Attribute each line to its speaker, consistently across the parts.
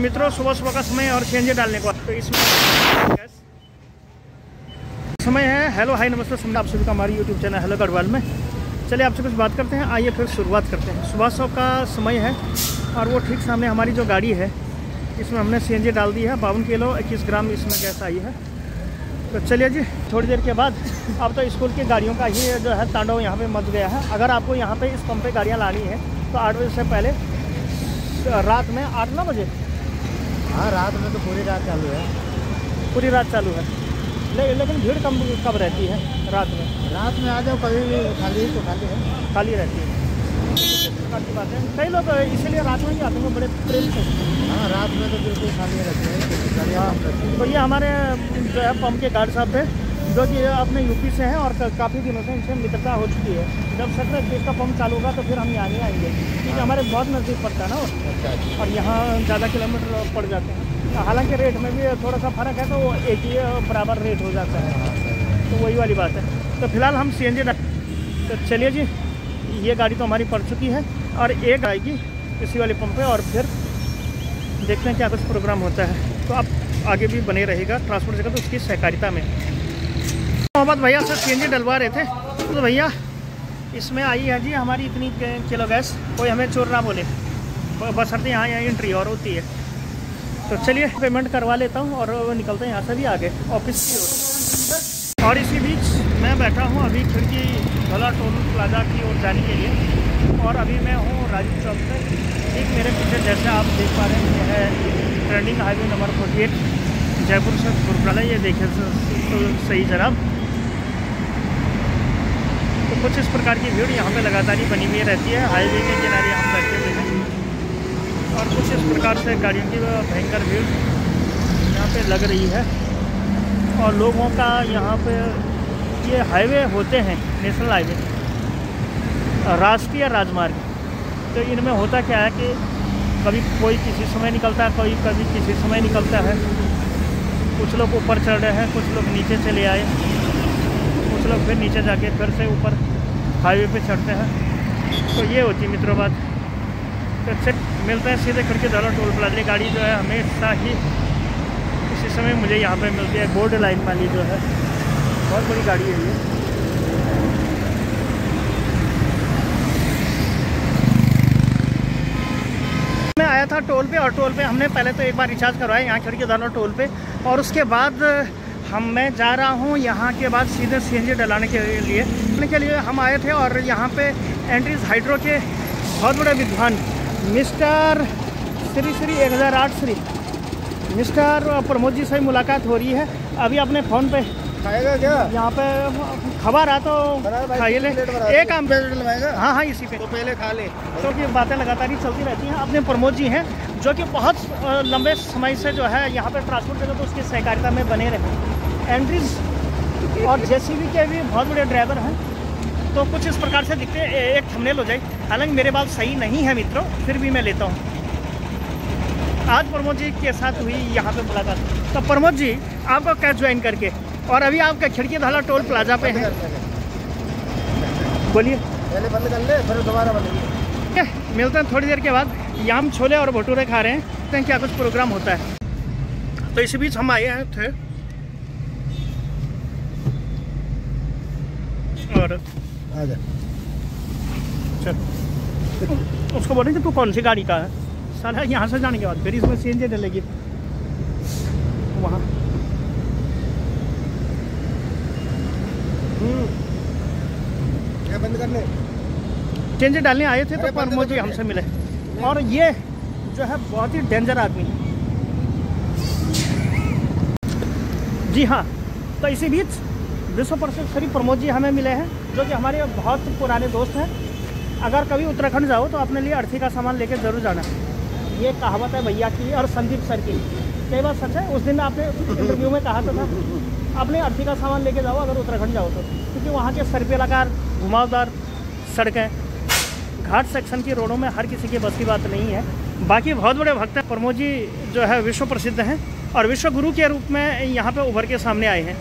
Speaker 1: मित्रों सुबह सुबह का समय और सीएनजी डालने को, तो इसमें समय है। हेलो हाय नमस्ते, समझ आप सभी का हमारी यूट्यूब चैनल हेलो गढ़वाल में। चलिए आपसे कुछ बात करते हैं, आइए फिर शुरुआत करते हैं। सुबह सुबह का समय है और वो ठीक सामने हमारी जो गाड़ी है इसमें हमने सीएनजी डाल दी है। 52 किलो 21 ग्राम इसमें गैस आई है। तो चलिए जी, थोड़ी देर के बाद अब तो स्कूल की गाड़ियों का ही जो है तांडव यहाँ पे मच गया है। अगर आपको यहाँ पे इस पंप पे गाड़ियाँ लानी है तो 8 बजे से पहले रात में 8-9 बजे,
Speaker 2: हाँ रात में तो पूरी रात चालू है।
Speaker 1: पूरी रात चालू है, लेकिन भीड़ कब रहती है रात में?
Speaker 2: रात में आ जाओ, कभी भी खाली तो खाली है,
Speaker 1: खाली रहती है। प्रकार की बात है, कई लोग इसीलिए रात में ही आते हैं बड़े प्रेम से।
Speaker 2: हाँ रात में तो बिल्कुल खाली रहती है।
Speaker 1: तो ये हमारे जो है पंप के गार्ड साहब थे जो कि अपने यूपी से हैं और काफ़ी दिनों से इनसे मित्रता हो चुकी है। जब 17-21 का पंप चालू होगा तो फिर हम यहाँ नहीं आएंगे क्योंकि हमारे बहुत नज़दीक पड़ता है ना और यहाँ ज़्यादा किलोमीटर पड़ जाते हैं। हालांकि रेट में भी थोड़ा सा फ़र्क है तो वो एक ही बराबर रेट हो जाता है, तो वही वाली बात है। तो फिलहाल हम सीएनजी तो चलिए जी, ये गाड़ी तो हमारी पड़ चुकी है और एक आएगी इसी वाले पंप पे और फिर देखते हैं क्या कुछ प्रोग्राम होता है। तो आप आगे भी बने रहेगा ट्रांसपोर्ट जगह तो उसकी सहकारिता में। मोहम्मद भैया से सीएनजी डलवा रहे थे तो भैया इसमें आई है जी हमारी इतनी किलो गैस, कोई हमें चोर ना बोले, बशर्ते यहाँ एंट्री और होती है। तो चलिए पेमेंट करवा लेता हूँ और निकलते हैं यहाँ से भी आगे ऑफिस की ओर। और इसी बीच मैं बैठा हूँ अभी खिड़की भला टोल प्लाजा की ओर जाने के लिए और अभी मैं हूँ राजीव चौक पे। ठीक मेरे पीछे जैसे आप देख पा रहे हैं ये है ट्रेंडिंग हाईवे नंबर 48 जयपुर से गुरुग्राम। ये देखिए तो सही जनाब। तो कुछ इस प्रकार की भीड़ यहाँ पे लगातार ही बनी हुई रहती है। हाईवे के किनारे हम बैठे हुए हैं और कुछ इस प्रकार से गाड़ियों की भयंकर भीड़ यहाँ पे लग रही है। और लोगों का यहाँ पे ये हाईवे होते हैं नेशनल हाईवे, राष्ट्रीय राजमार्ग, तो इनमें होता क्या है कि कभी कोई किसी समय निकलता है, कोई कभी किसी समय निकलता है। कुछ लोग ऊपर चढ़ रहे हैं, कुछ लोग नीचे चले आए, कुछ लोग फिर नीचे जाके फिर से ऊपर हाईवे पे चढ़ते हैं। तो ये होती मित्रों बात। तो मिलते हैं सीधे खिड़की द्वारा टोल प्लाजा। गाड़ी जो है हमेशा ही इसी समय मुझे यहाँ पे मिलती है। गोल्ड लाइन वाली जो है बहुत बड़ी गाड़ी है ये। मैं आया था टोल पे और टोल पे हमने पहले तो एक बार रिचार्ज करवाया यहाँ खिड़की द्वारा टोल पे और उसके बाद मैं जा रहा हूँ यहाँ के बाद सीधे सीएनजी डलाने के लिए हम आए थे। और यहाँ पे एंट्रीज हाइड्रो के बहुत बड़े विद्वान मिस्टर श्री 1008 श्री मिस्टर प्रमोद जी से मुलाकात हो रही है। अभी अपने फ़ोन पे
Speaker 2: खाएगा क्या?
Speaker 1: यहाँ पे खबर आ तो खाइए ले एक काम पे। हाँ हाँ इसी पे
Speaker 2: तो पहले खा ले,
Speaker 1: क्योंकि तो बातें लगातार ही चलती रहती हैं। अपने प्रमोद जी हैं जो कि बहुत लंबे समय से जो है यहाँ पे ट्रांसपोर्ट जगह तो उसकी सहकारिता में बने रहे। एंड्रीज और जेसीबी के भी बहुत बड़े ड्राइवर हैं। तो कुछ इस प्रकार से दिखते हैं, एक थंबनेल हो जाए। हालांकि मेरे बात सही नहीं है मित्रों, फिर भी मैं लेता हूँ। आज प्रमोद जी के साथ हुई यहाँ पे मुलाकात। तो प्रमोद जी आपको कैसे ज्वाइन करके और अभी आपका खिड़की धाला टोल प्लाजा पे है, बोलिए।
Speaker 2: पहले बंद कर ले फिर दोबारा बंद।
Speaker 1: मिलते हैं थोड़ी देर के बाद। याम छोले और भटूरे खा रहे हैं, देखते हैं क्या कुछ प्रोग्राम होता है। तो इसी बीच हम आए हैं थे और
Speaker 2: आजा
Speaker 1: चल उसको बोलेंगे तू कौन सी गाड़ी का है साला। यहाँ से जाने के बाद फिर इसमें सीएनजी डलेगी वहाँ।
Speaker 2: क्या बंद करने?
Speaker 1: सीएनजी डालने आए थे तो प्रमोद जी हमसे मिले और ये जो है बहुत ही डेंजर आदमी है जी। हाँ, तो इसी बीच विश्व प्रसिद्ध श्री प्रमोद जी हमें मिले हैं जो कि हमारे बहुत पुराने दोस्त हैं। अगर कभी उत्तराखंड जाओ तो अपने लिए अर्थी का सामान लेकर जरूर जाना। ये कहावत है भैया की और संदीप सर की, कई बार सच है। उस दिन आपने इंटरव्यू में कहा था अपने अर्थी का सामान लेके जाओ अगर उत्तराखंड जाओ तो, क्योंकि वहाँ के सर्पेलाकार घुमावदार सड़कें, घाट सेक्शन की रोडों में हर किसी की बस की बात नहीं है। बाकी बहुत बड़े भक्त हैं प्रमोद जी जो है विश्व प्रसिद्ध हैं और विश्व गुरु के रूप में यहाँ पे उभर के सामने आए हैं।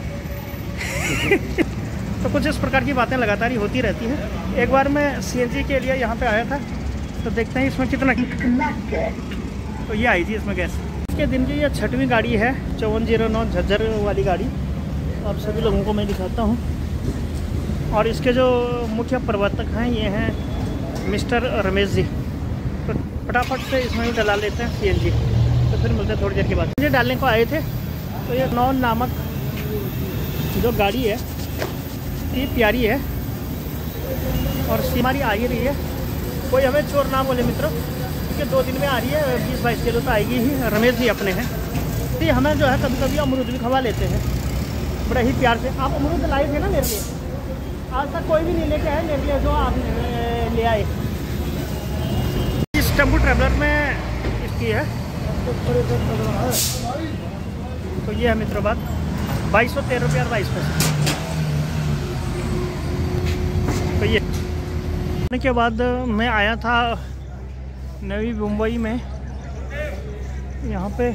Speaker 1: तो कुछ इस प्रकार की बातें लगातार ही होती रहती हैं। एक बार मैं सीएनजी के लिए यहाँ पे आया था तो देखते हैं इसमें कितना तो ये आई थी इसमें गैस। इसके दिन की ये 6वीं गाड़ी है 5409 झज्जर वाली गाड़ी। आप सभी लोगों को मैं दिखाता हूँ। और इसके जो मुख्य प्रवर्तक हैं ये हैं मिस्टर रमेश जी। तो फटाफट से इसमें भी डला लेते हैं CNG। तो फिर मिलते हैं थोड़ी देर के बाद। ये डालने को आए थे तो ये नॉन नामक जो गाड़ी है ये प्यारी है और हमारी आ ही रही है। कोई हमें चोर ना बोले मित्रों, क्योंकि 2 दिन में आ रही है। 20-22 किलो तो आएगी ही। रमेश जी अपने हैं तो हमें जो है कभी कभी अमरूद भी खवा लेते हैं बड़े ही प्यार से। आप अमरूद लाए थे ना मेरे लिए? आज तक कोई भी नहीं लेके आए मेरे लिए जो आप ले आए। इस टेम्पो ट्रैवलर में इसकी है तो ये है मित्रों बात 2213 रुपये और 22 पैसे। तो ये के बाद मैं आया था नवी मुंबई में। यहाँ पे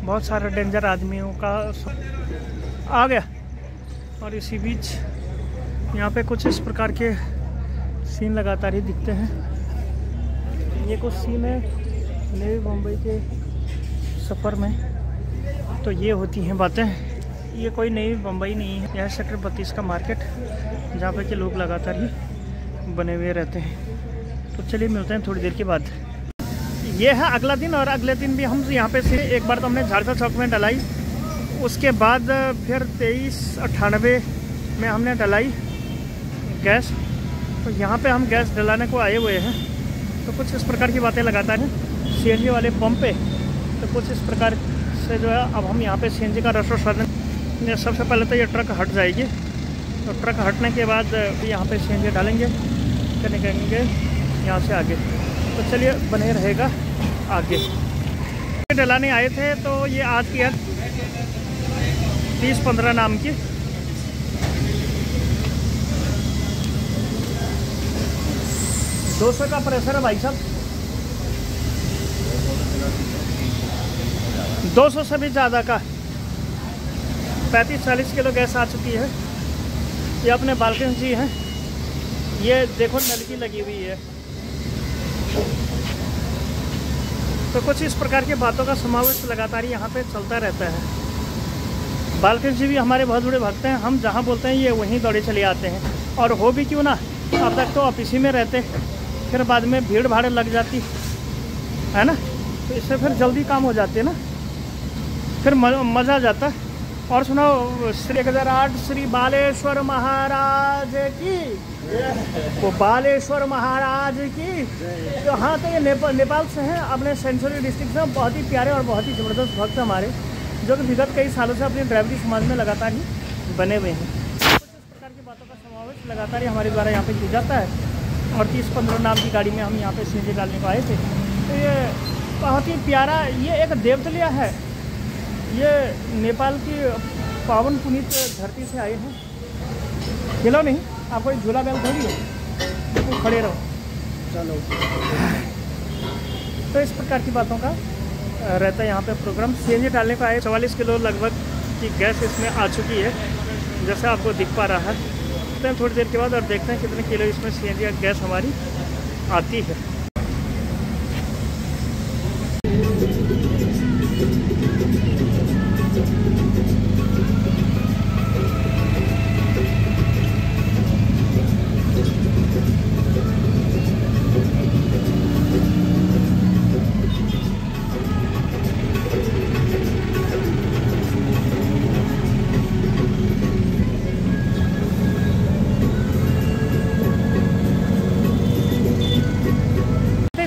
Speaker 1: बहुत सारे डेंजर आदमियों का आ गया और इसी बीच यहाँ पे कुछ इस प्रकार के सीन लगातार ही दिखते हैं। ये कुछ सीन है नवी मुंबई के सफ़र में। तो ये होती हैं बातें। ये कोई नई मुंबई नहीं है, यह सेक्टर 32 का मार्केट जहाँ पे के लोग लगातार ही बने हुए रहते हैं। तो चलिए मिलते हैं थोड़ी देर के बाद। ये है अगला दिन और अगले दिन भी हम यहाँ पे से एक बार तो हमने झाड़सा चौक में डलाई, उसके बाद फिर 2398 में हमने डलाई गैस। तो यहाँ पे हम गैस डलाने को आए हुए हैं। तो कुछ इस प्रकार की बातें लगातार हैं CNG वाले पंप पे। तो कुछ इस प्रकार से जो है अब हम यहाँ पे CNG का रसो साधन। सबसे पहले तो ये ट्रक हट जाएगी। तो ट्रक हटने के बाद यहाँ पे CNG डालेंगे फिर निकलेंगे यहाँ से आगे। तो चलिए बने रहेगा आगे। डलाने आए थे तो ये आज की है 3015 नाम की। $200 का प्रेशर है भाई साहब। 200 से भी ज़्यादा का 35-40 किलो गैस आ चुकी है। ये अपने बालकनी जी हैं। ये देखो नलकी लगी हुई है। तो कुछ इस प्रकार की बातों का समावेश लगातार यहाँ पे चलता रहता है। बालकनी जी भी हमारे बहुत बड़े भक्त हैं। हम जहाँ बोलते हैं ये वहीं दौड़े चले आते हैं। और हो भी क्यों ना, अब तक तो ऑफिस ही में रहते, फिर बाद में भीड़ भाड़ लग जाती है ना। तो इससे फिर जल्दी काम हो जाते हैं ना, फिर मज़ा आ जाता है। और सुनो श्री 1008 श्री बालेश्वर महाराज की, वो बालेश्वर महाराज की। तो हाँ, तो ये नेपाल से हैं, अपने सेंचुरी डिस्ट्रिक्ट से। बहुत ही प्यारे और बहुत ही ज़बरदस्त भक्त हमारे, जो कि विगत कई सालों से अपनी ड्राइवरी समाज में लगातार ही बने हुए हैं। कुछ इस प्रकार की बातों का समावेश लगातार ही हमारे द्वारा यहाँ पे किया जाता है। और 3015 नाम की गाड़ी में हम यहाँ पे CNG डालने को आए थे। तो ये बहुत ही प्यारा, ये एक देवतलिया है। ये नेपाल की पावन पुनीत धरती से आए हैं। हिलो नहीं, आपको एक झूला बैल थोड़ी है, बिल्कुल खड़े रहो। चलो, तो इस प्रकार की बातों का रहता है यहाँ पे प्रोग्राम। CNG डालने को आए 44 किलो लगभग की गैस इसमें आ चुकी है, जैसे आपको दिख पा रहा है। तो थोड़ी देर के बाद और देखते हैं कितने किलो इसमें CNG गैस हमारी आती है।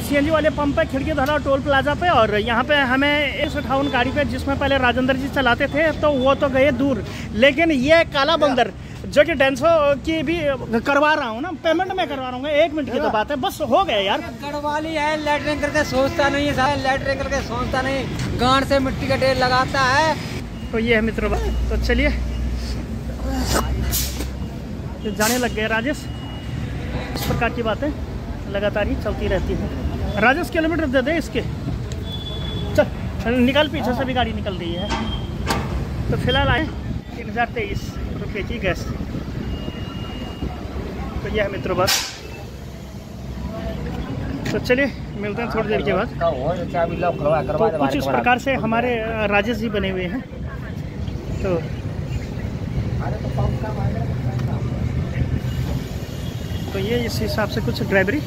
Speaker 1: CNG वाले पंप पे खिड़की धरा टोल प्लाजा पे। और यहाँ पे हमें 158 गाड़ी पे, जिसमें पहले राजेंद्र जी चलाते थे, तो वो तो गए दूर। लेकिन ये काला बंदर जो कि डेंसो की भी करवा रहा हूँ ना, पेमेंट में करवा रहा हूँ। 1 मिनट की तो बात है, बस हो गया यार।
Speaker 3: गढ़वाली है, लैटरिन करके सोचता नहीं है, लैटरिन करके सोचता नहीं, गांड से मिट्टी का ढेर लगाता है।
Speaker 1: तो ये है मित्रों। तो चलिए जाने लग गए राजेश। इस प्रकार की बातें लगातार ही चलती रहती हैं। राजेश किलोमीटर दे दे इसके, चल निकल, पीछे से भी गाड़ी निकल रही है। तो फिलहाल आए 3023 रुपये की गैस। तो यह है मित्रों बस। तो चलिए मिलते हैं थोड़ी देर के बाद। तो कुछ इस प्रकार से हमारे राजेश जी बने हुए हैं। तो ये इस हिसाब से कुछ ड्राइवरी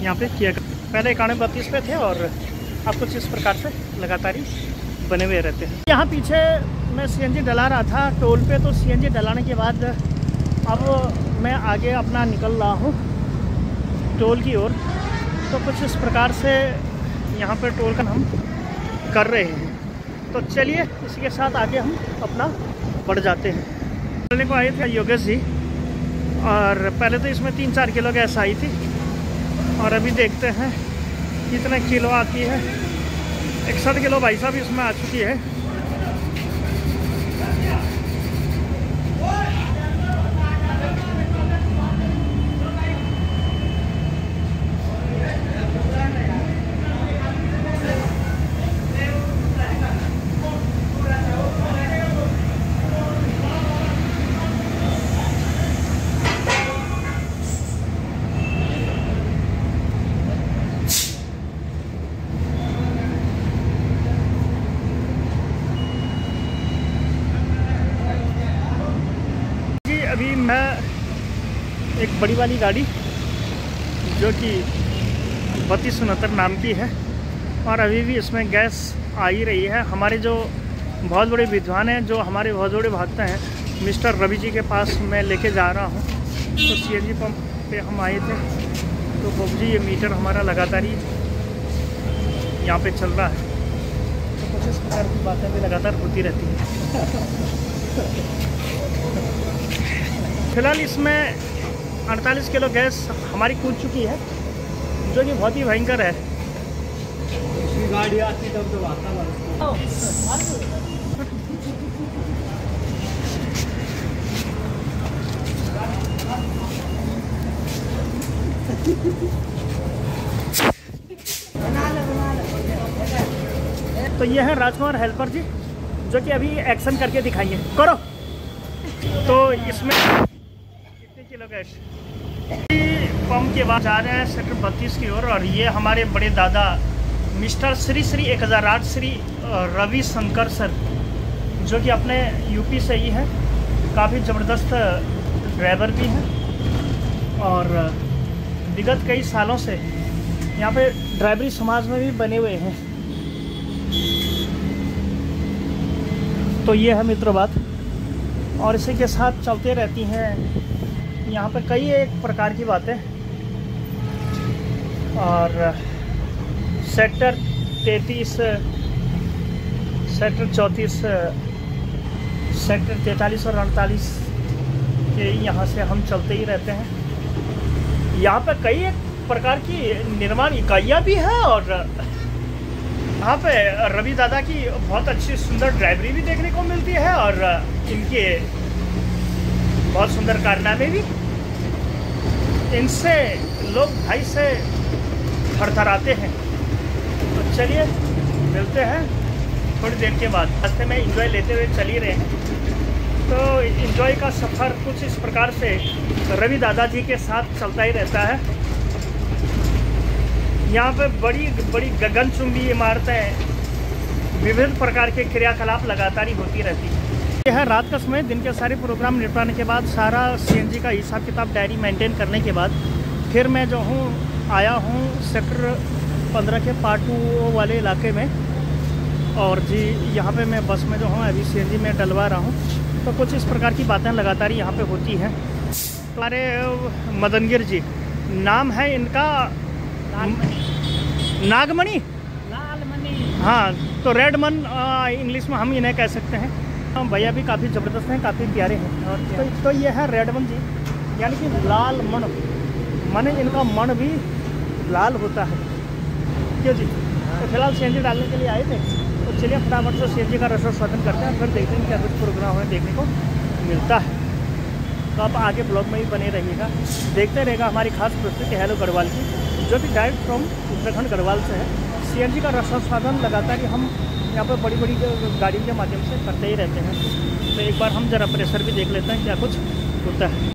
Speaker 1: यहाँ पे किया। पहले 91-32 पे थे और अब कुछ इस प्रकार से लगातार ही बने हुए रहते हैं। यहाँ पीछे मैं सीएनजी डला रहा था टोल पे, तो सीएनजी डलाने के बाद अब मैं आगे अपना निकल रहा हूँ टोल की ओर। तो कुछ इस प्रकार से यहाँ पे टोल का हम कर रहे हैं। तो चलिए इसी के साथ आगे हम अपना बढ़ जाते हैं। चलने को आए थे योगेश जी, और पहले तो इसमें 3-4 किलो गैस आई थी, और अभी देखते हैं कितने किलो आती है। 61 किलो भाई साहब इसमें आ चुकी है। अभी मैं एक बड़ी वाली गाड़ी जो कि 3269 नाम की है, और अभी भी इसमें गैस आ ही रही है। हमारे जो बहुत बड़े विद्वान हैं, जो हमारे बहुत बड़े भक्त हैं, मिस्टर रवि जी के पास मैं लेके जा रहा हूँ। तो सीएनजी पंप पे हम आए थे। तो बाबू जी ये मीटर हमारा लगातार ही यहाँ पे चल रहा है। तो कुछ इस प्रकार की बातें भी लगातार होती रहती हैं। फिलहाल इसमें 48 किलो गैस हमारी कूद चुकी है, जो कि बहुत ही भयंकर है।
Speaker 3: गाड़ी आती तब तो आता
Speaker 1: तो ये है राजकुमार हेल्पर जी, जो कि अभी एक्शन करके दिखाएंगे। करो। तो इसमें कितने किलो गैस पंप के बाद जा रहे हैं सेक्टर 32 की ओर, और ये हमारे बड़े दादा मिस्टर श्री 1008 श्री रवि शंकर सर, जो कि अपने यूपी से ही है। काफ़ी ज़बरदस्त ड्राइवर भी हैं, और विगत कई सालों से यहाँ पे ड्राइवरी समाज में भी बने हुए हैं। तो ये है मित्र बात, और इसी के साथ चलते रहती हैं यहाँ पर कई एक प्रकार की बातें। और सेक्टर 33, सेक्टर 34, सेक्टर 43 और 48 के यहाँ से हम चलते ही रहते हैं। यहाँ पर कई एक प्रकार की निर्माण इकाइयाँ भी हैं, और यहाँ पे रवि दादा की बहुत अच्छी सुंदर ड्राइवरी भी देखने को मिलती है, और इनके बहुत सुंदर कारनामे भी। इनसे लोग भाई से थरथराते हैं। तो चलिए मिलते हैं थोड़ी देर के बाद। रास्ते में एंजॉय लेते हुए चल ही रहे हैं। तो एंजॉय का सफ़र कुछ इस प्रकार से रवि दादा जी के साथ चलता ही रहता है। यहाँ पे बड़ी बड़ी गगनचुंबी इमारतें, विभिन्न प्रकार के क्रियाकलाप लगातार ही होती रहती है। यह है रात का समय। दिन के सारे प्रोग्राम निपटाने के बाद, सारा सीएनजी का हिसाब किताब डायरी मेंटेन करने के बाद, फिर मैं जो हूँ आया हूँ सेक्टर 15 के पार्ट 2 वाले इलाके में। और जी यहाँ पे मैं बस में जो हूँ अभी सीएनजी में डलवा रहा हूँ। तो कुछ इस प्रकार की बातें लगातार यहाँ पे होती हैं। तो हमारे मदनगिर जी नाम है इनका, नागमणि, हाँ, तो रेडमन इंग्लिश में हम इन्हें कह सकते हैं। भैया भी काफ़ी ज़बरदस्त हैं, काफ़ी प्यारे हैं। और तो ये है रेडमन जी, यानी कि लाल मण, माने इनका मण भी लाल होता है। क्यों जी? तो फिलहाल सीएनजी डालने के लिए आए थे। तो चलिए फटाफट से सीएनजी का रसोत्पादन करते हैं, फिर देखते हैं क्या कुछ प्रोग्राम हमें देखने को मिलता है। तो आप आगे ब्लॉग में ही बने रहिएगा, देखते रहेगा हमारी खास प्रस्तुति हेलो गढ़वाल की, जो कि डायरेक्ट फ्रॉम उत्तराखंड गढ़वाल से है। सीएनजी का रसोत्पादन लगातार ही हम यहाँ पर बड़ी बड़ी गाड़ियों के माध्यम से करते ही रहते हैं। तो एक बार हम ज़रा प्रेशर भी देख लेते हैं क्या कुछ होता है।